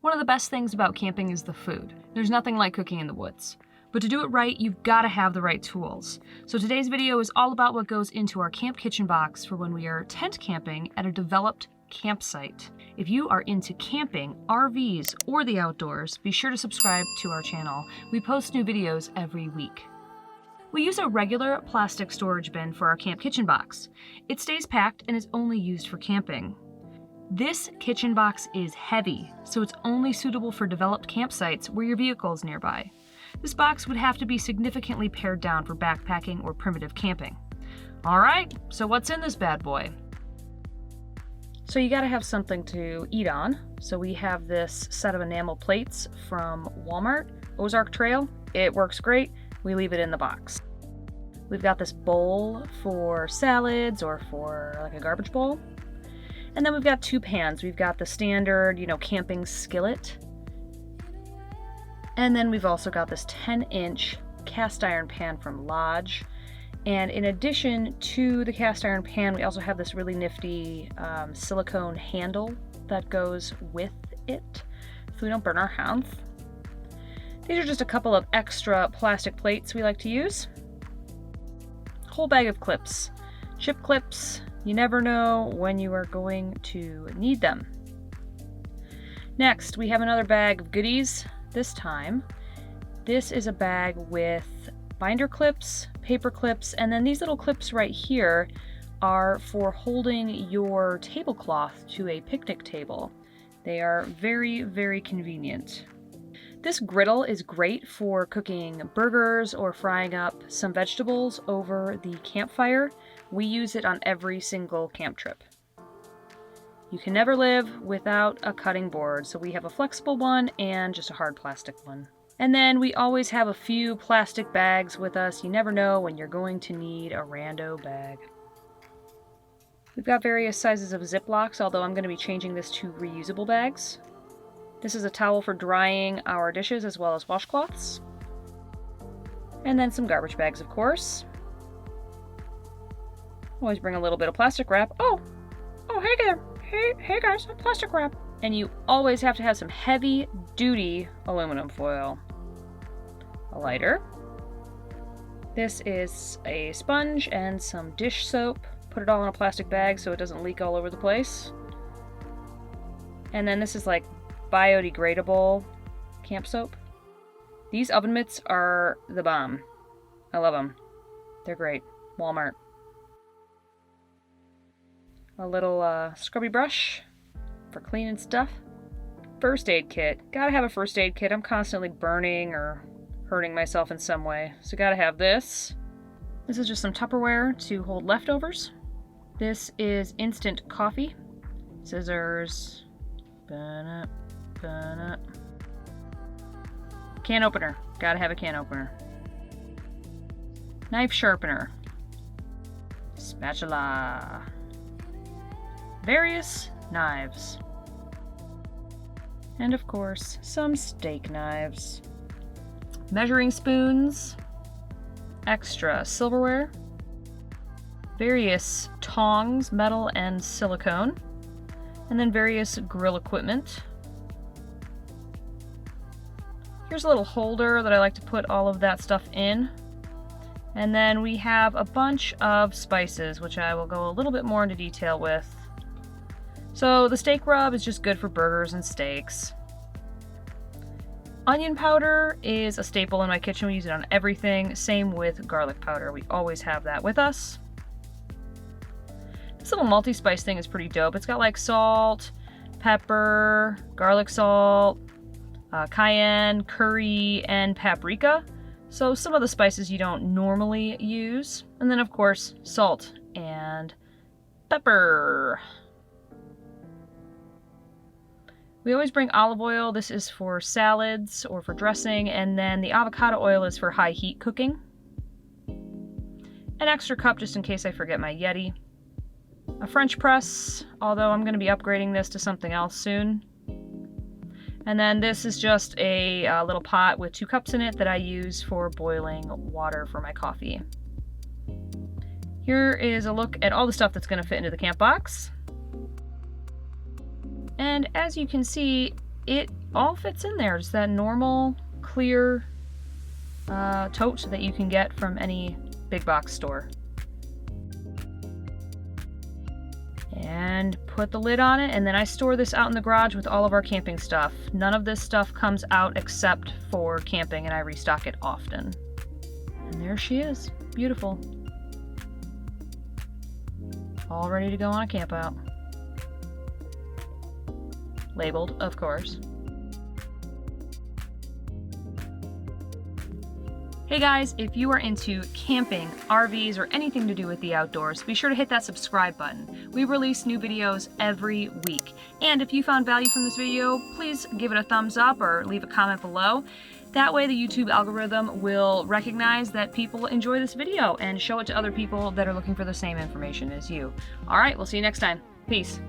One of the best things about camping is the food. There's nothing like cooking in the woods. But to do it right, you've got to have the right tools. So today's video is all about what goes into our camp kitchen box for when we are tent camping at a developed campsite. If you are into camping, RVs, or the outdoors, be sure to subscribe to our channel. We post new videos every week. We use a regular plastic storage bin for our camp kitchen box. It stays packed and is only used for camping. This kitchen box is heavy, so it's only suitable for developed campsites where your vehicle is nearby. This box would have to be significantly pared down for backpacking or primitive camping. All right, so what's in this bad boy? So you gotta have something to eat on. So we have this set of enamel plates from Walmart, Ozark Trail. It works great. We leave it in the box. We've got this bowl for salads or for like a garbage bowl. And then we've got two pans. We've got the standard, camping skillet. And then we've also got this 10-inch cast iron pan from Lodge. And in addition to the cast iron pan, we also have this really nifty silicone handle that goes with it so we don't burn our hands. These are just a couple of extra plastic plates we like to use. Whole bag of clips. Chip clips. You never know when you are going to need them. Next, we have another bag of goodies. This time, this is a bag with binder clips, paper clips, and then these little clips right here are for holding your tablecloth to a picnic table. They are very, very convenient. This griddle is great for cooking burgers or frying up some vegetables over the campfire. We use it on every single camp trip. You can never live without a cutting board, so we have a flexible one and just a hard plastic one. And then we always have a few plastic bags with us. You never know when you're going to need a rando bag. We've got various sizes of Ziplocs, although I'm going to be changing this to reusable bags. This is a towel for drying our dishes as well as washcloths. And then some garbage bags, of course. Always bring a little bit of plastic wrap. Oh, hey there. Hey guys, plastic wrap. And you always have to have some heavy duty aluminum foil. A lighter. This is a sponge and some dish soap. Put it all in a plastic bag so it doesn't leak all over the place. And then this is like biodegradable camp soap. These oven mitts are the bomb. I love them. They're great. Walmart. A little scrubby brush for cleaning stuff. First aid kit. Gotta have a first aid kit. I'm constantly burning or hurting myself in some way, so gotta have this. This is just some Tupperware to hold leftovers. This is instant coffee. Scissors. Can opener. Gotta have a can opener. Knife sharpener. Spatula. Various knives. And of course, some steak knives. Measuring spoons. Extra silverware. Various tongs, metal and silicone. And then various grill equipment. Here's a little holder that I like to put all of that stuff in. And then we have a bunch of spices, which I will go a little bit more into detail with. So the steak rub is just good for burgers and steaks. Onion powder is a staple in my kitchen. We use it on everything. Same with garlic powder. We always have that with us. This little multi-spice thing is pretty dope. It's got like salt, pepper, garlic salt, cayenne, curry, and paprika. So some of the spices you don't normally use. And then of course, salt and pepper. We always bring olive oil. This is for salads or for dressing. And then the avocado oil is for high heat cooking. An extra cup just in case I forget my Yeti. A French press, although I'm going to be upgrading this to something else soon. And then this is just a little pot with 2 cups in it that I use for boiling water for my coffee. Here is a look at all the stuff that's going to fit into the camp box. And as you can see, it all fits in there. Just that normal, clear tote that you can get from any big box store. And put the lid on it, and then I store this out in the garage with all of our camping stuff. None of this stuff comes out except for camping, and I restock it often. And there she is. Beautiful. All ready to go on a camp out. Labeled, of course. Hey guys, if you are into camping, RVs, or anything to do with the outdoors, be sure to hit that subscribe button. We release new videos every week. And if you found value from this video, please give it a thumbs up or leave a comment below. That way the YouTube algorithm will recognize that people enjoy this video and show it to other people that are looking for the same information as you. All right, we'll see you next time. Peace.